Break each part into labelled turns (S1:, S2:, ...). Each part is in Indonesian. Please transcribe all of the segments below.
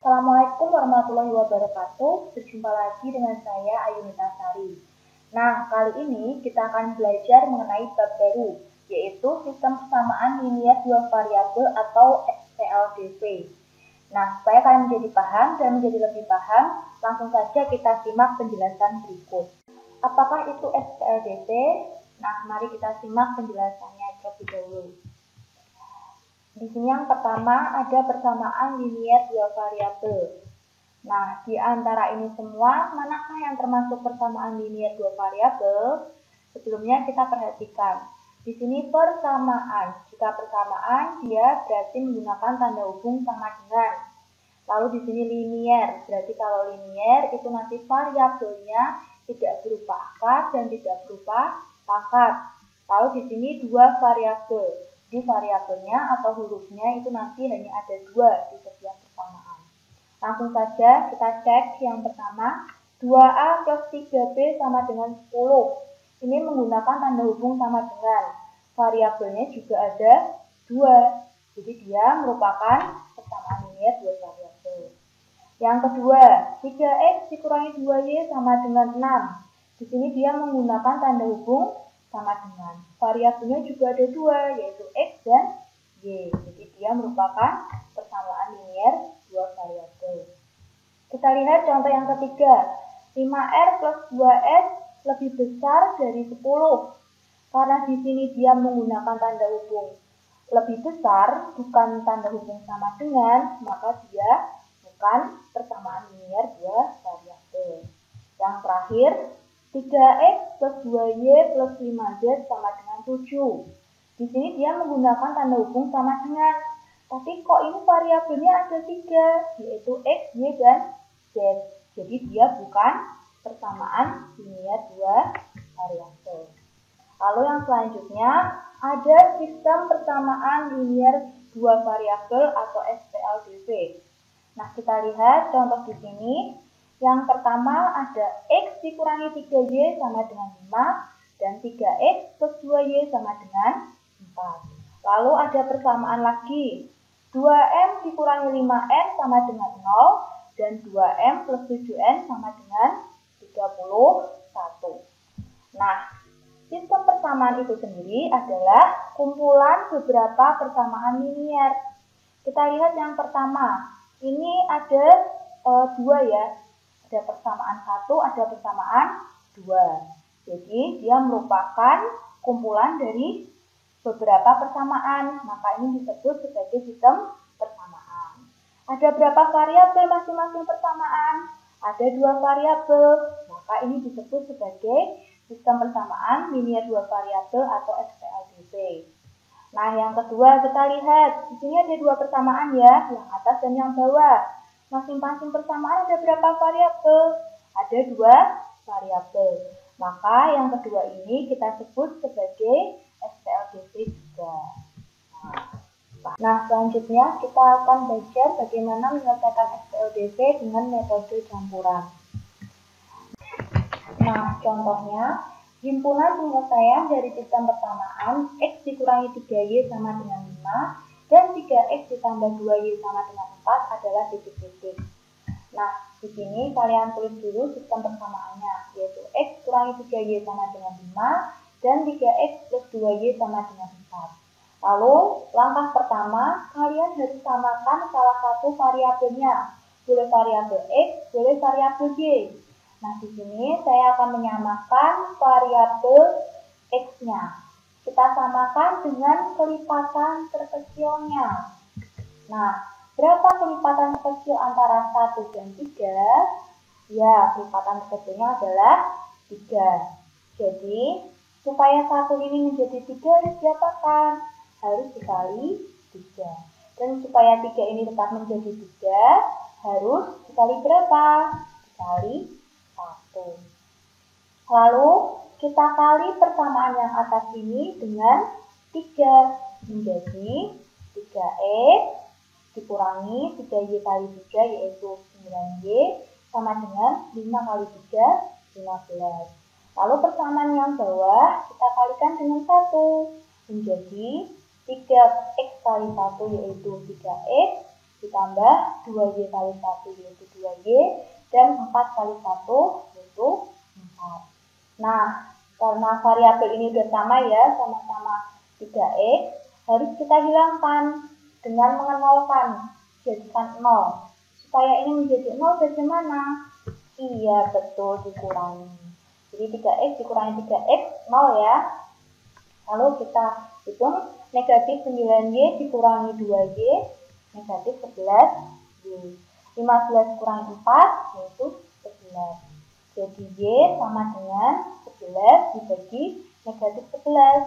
S1: Assalamualaikum warahmatullahi wabarakatuh. Berjumpa lagi dengan saya Ayunita Sari. Nah, kali ini kita akan belajar mengenai bab baru, yaitu sistem persamaan linier dua variabel atau SPLDV. Nah, supaya kalian menjadi paham dan menjadi lebih paham, langsung saja kita simak penjelasan berikut. Apakah itu SPLDV? Nah, mari kita simak penjelasannya terlebih dahulu. Di sini yang pertama ada persamaan linier dua variabel. Nah, di antara ini semua, manakah yang termasuk persamaan linier dua variabel? Sebelumnya kita perhatikan. Di sini persamaan. Jika persamaan, dia berarti menggunakan tanda hubung sama dengan. Lalu di sini linier. Berarti kalau linier itu nanti variabelnya tidak berupa akar dan tidak berupa pangkat. Lalu di sini dua variabel. Di variabelnya atau hurufnya itu nanti hanya ada dua di setiap persamaan. Langsung saja kita cek yang pertama, 2A plus 3B sama dengan 10. Ini menggunakan tanda hubung sama dengan. Variabelnya juga ada 2. Jadi dia merupakan persamaan linier dua variabel. Yang kedua, 3X dikurangi 2Y sama dengan 6. Di sini dia menggunakan tanda hubung sama dengan. Variabelnya juga ada dua, yaitu X dan Y. Jadi dia merupakan persamaan linier dua variabel. Kita lihat contoh yang ketiga. 5R plus 2S lebih besar dari 10. Karena di sini dia menggunakan tanda hubung lebih besar, bukan tanda hubung sama dengan, maka dia bukan persamaan linier dua variabel. Yang terakhir, 3X plus 2Y plus 5Z sama dengan 7. Di sini dia menggunakan tanda hubung sama dengan. Tapi kok ini variabelnya ada 3, yaitu X, Y, dan Z. Jadi dia bukan persamaan linier dua variabel. Lalu yang selanjutnya, ada sistem persamaan linier dua variabel atau SPLDV. Nah, kita lihat contoh di sini. Yang pertama ada X dikurangi 3Y sama dengan 5 dan 3X plus 2Y sama dengan 4. Lalu ada persamaan lagi. 2M dikurangi 5N sama dengan 0 dan 2M plus 7N sama dengan 31. Nah, sistem persamaan itu sendiri adalah kumpulan beberapa persamaan linier. Kita lihat yang pertama. Ini ada dua ya. Ada persamaan 1, ada persamaan 2. Jadi dia merupakan kumpulan dari beberapa persamaan. Maka ini disebut sebagai sistem persamaan. Ada berapa variabel masing-masing persamaan? Ada 2 variabel. Maka ini disebut sebagai sistem persamaan linier dua variabel atau SPLDV. Nah, yang kedua kita lihat. Di sini ada 2 persamaan ya, yang atas dan yang bawah. Masing-masing persamaan ada berapa variabel? Ada 2 variabel. Maka yang kedua ini kita sebut sebagai SPLDV juga. Nah, selanjutnya kita akan belajar bagaimana menyelesaikan SPLDV dengan metode campuran. Nah, contohnya, himpunan penyelesaian dari sistem persamaan X dikurangi 3Y sama dengan 5 dan 3X ditambah 2Y sama dengan 4 adalah titik-titik. Nah, di sini kalian tulis dulu sistem persamaannya, yaitu X kurangi 3Y sama dengan 5 dan 3X plus 2Y sama dengan 4. Lalu, langkah pertama, kalian harus samakan salah satu variabelnya. Boleh variabel X, boleh variabel Y. Nah, di sini saya akan menyamakan variabel X-nya. Kita samakan dengan kelipatan terkecilnya. Nah, berapa kelipatan terkecil antara 1 dan 3? Ya, kelipatan terkecilnya adalah 3. Jadi, supaya 1 ini menjadi 3 harus diapakan? Harus dikali 3. Dan supaya 3 ini tetap menjadi 3, harus dikali berapa? Dikali 1. Lalu, kita kali persamaan yang atas ini dengan 3 menjadi 3X dikurangi 3Y kali 3 yaitu 9Y sama dengan 5 kali 3, 15. Lalu persamaan yang bawah kita kalikan dengan 1 menjadi 3X kali 1 yaitu 3X ditambah 2Y kali 1 yaitu 2Y, dan 4 kali 1 yaitu 4. Nah, karena variabel ini sudah sama ya, sama-sama 3X, harus kita hilangkan dengan mengenolkan, jadikan 0. Supaya ini menjadi 0 bagaimana? Iya, betul, dikurangi. Jadi 3X dikurangi 3X, 0 ya. Lalu kita hitung negatif 9Y dikurangi 2Y, negatif 11Y. 15 kurangi 4 yaitu 11. Jadi Y sama dengan 11 dibagi negatif 11.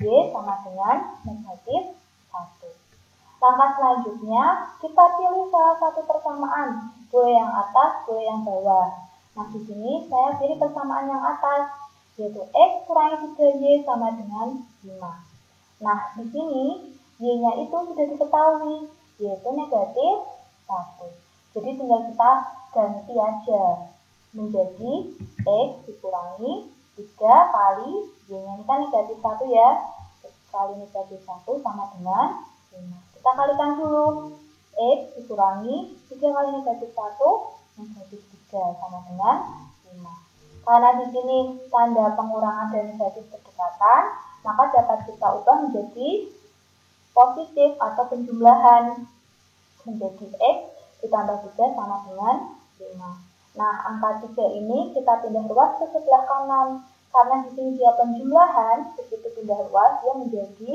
S1: Y sama dengan negatif 1. Langkah selanjutnya, kita pilih salah satu persamaan. Boleh yang atas, boleh yang bawah. Nah, di sini saya pilih persamaan yang atas, yaitu X kurangi 3Y sama dengan 5. Nah, di sini Y-nya itu sudah diketahui, yaitu negatif 1. Jadi tinggal kita ganti aja menjadi X dikurangi 3 kali Y-nya ini kan negatif 1 ya. X kali negatif 1 sama dengan 5. Kita kalikan dulu. X dikurangi 3 kali negatif 1, negatif 3 sama dengan 5. Karena di sini tanda pengurangan dan negatif berdekatan, maka dapat kita ubah menjadi positif atau penjumlahan. Menjadi X ditambah 3 sama dengan 5. Nah, angka 3 ini kita pindah ruas ke sebelah kanan. Karena di sini dia penjumlahan, begitu pindah ruas dia menjadi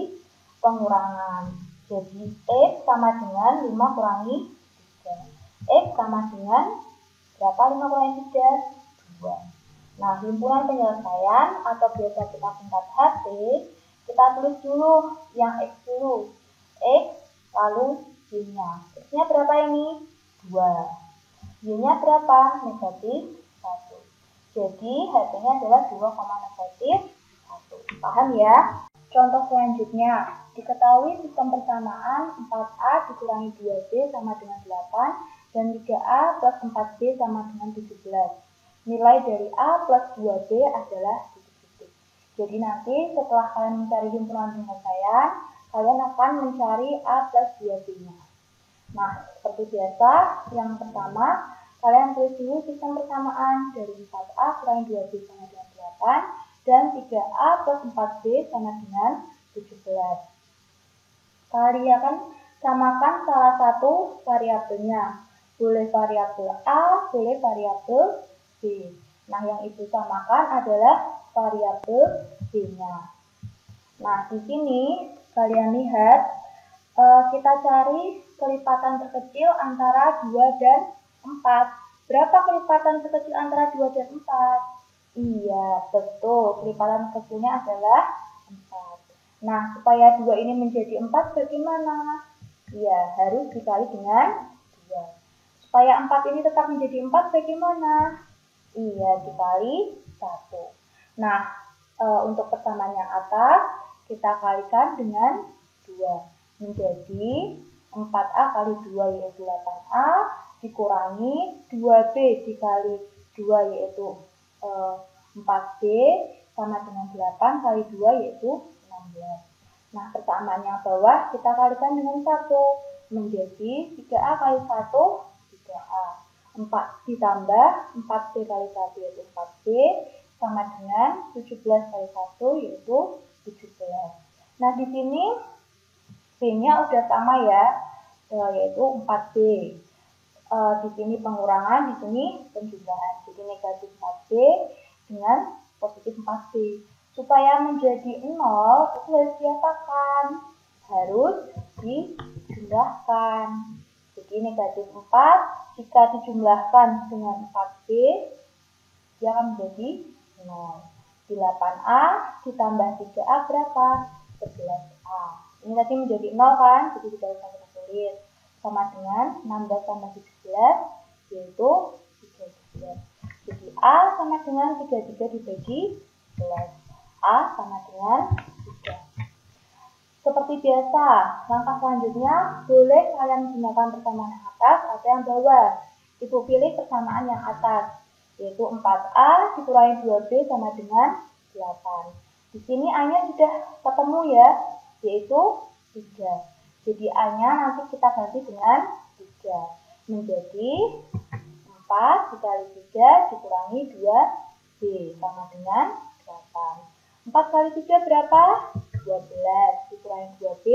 S1: pengurangan. Jadi X sama dengan 5 kurangi 3. X sama dengan berapa 5 kurangi 3? 2. Nah, himpunan penyelesaian atau biasa kita singkat HT, kita tulis dulu yang X dulu. X lalu Y-nya. X-nya berapa ini? 2. Y-nya berapa? Negatif 1. Jadi HT-nya adalah 2, negatif 1. Paham ya? Contoh selanjutnya, diketahui sistem persamaan 4A dikurangi 2B sama dengan 8 dan 3A plus 4B sama dengan 17. Nilai dari A plus 2B adalah titik-titik. Jadi nanti setelah kalian mencari himpunan penyelesaian, kalian akan mencari A plus 2B-nya. Nah, seperti biasa, yang pertama, kalian tulis dulu sistem persamaan dari 4A kurangi 2B sama dengan 8 dan 3A plus 4B sama dengan 17. Kalian samakan salah satu variabelnya. Boleh variabel A, boleh variabel B. Nah, yang ibu samakan adalah variabel B-nya. Nah, di sini kalian lihat, kita cari kelipatan terkecil antara 2 dan 4. Berapa kelipatan terkecil antara 2 dan 4? Iya, betul. Kelipatan kecilnya adalah 4. Nah, supaya 2 ini menjadi 4 bagaimana? Iya, harus dikali dengan 2. Supaya 4 ini tetap menjadi 4 bagaimana? Iya, dikali 1. Nah, untuk persamaan yang atas, kita kalikan dengan 2. Menjadi 4A kali 2 yaitu 8A, dikurangi 2B dikali 2 yaitu 4B sama dengan 8 kali 2 yaitu 16. Nah, persamaan yang bawah kita kalikan dengan 1. Menjadi 3A kali 1, 3A. 4 ditambah 4B kali 1 yaitu 4B sama dengan 17 kali 1 yaitu 17. Nah, di sini B-nya udah sama ya, yaitu 4B. Di sini pengurangan, di sini penjumlahan. Jadi negatif 4B dengan positif 4B. Supaya menjadi 0, itu harus diapakan? Harus dijumlahkan. Jadi negatif 4, jika dijumlahkan dengan 4B, dia akan menjadi 0. Di 8A ditambah 3A berapa? 11A. Ini tadi menjadi 0 kan? Jadi tidak usah kita tulis. Sama dengan 16 tambah 17, yaitu 33. Jadi A sama dengan 33 dibagi 11. A sama dengan 3. Seperti biasa, langkah selanjutnya boleh kalian gunakan persamaan yang atas atau yang bawah. Ibu pilih persamaan yang atas, yaitu 4A dikurangi 2B sama dengan 8. Di sini A-nya sudah ketemu ya, yaitu 3. Jadi A-nya nanti kita ganti dengan Menjadi 4 dikali 3 dikurangi 2B sama dengan 8. 4 kali 3 berapa? 12 dikurangi 2B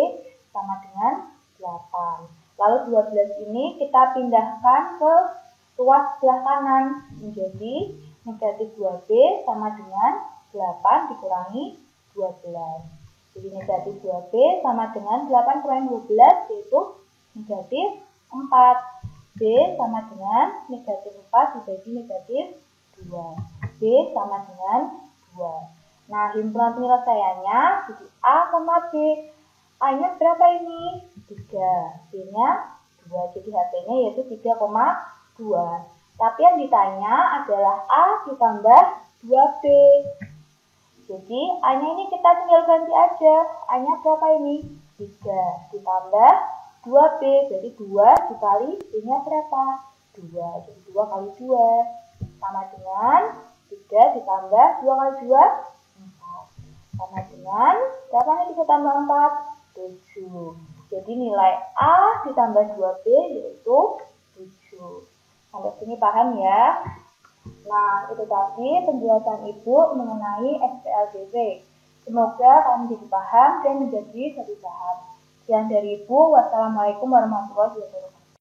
S1: sama dengan 8. Lalu 12 ini kita pindahkan ke ruas sebelah kanan menjadi negatif 2B sama dengan 8 dikurangi 12. Jadi negatif 2B sama dengan 8 kurangi 12 yaitu negatif 4. B sama dengan negatif 4 dibagi negatif 2. B sama dengan 2. Nah, himpunan penyelesaiannya jadi A sama B. A-nya berapa ini? 3. B-nya 2. Jadi HP-nya yaitu 3,2. Tapi yang ditanya adalah A ditambah 2B. Jadi A-nya ini kita tinggal ganti aja. A-nya berapa ini? 3 ditambah 2B. Jadi 2 dikali B-nya berapa? 2. Jadi 2 kali 2 sama dengan 3 ditambah 2 kali 2 4. Sama dengan berapa nih 3 tambah 4? 7. Jadi nilai A ditambah 2B yaitu 7. Sampai sini paham ya? Nah, itu tadi penjelasan Ibu mengenai SPLDW. Semoga kalian jadi paham dan menjadi lebih paham. Sekian dari Ibu. Wassalamualaikum warahmatullahi wabarakatuh.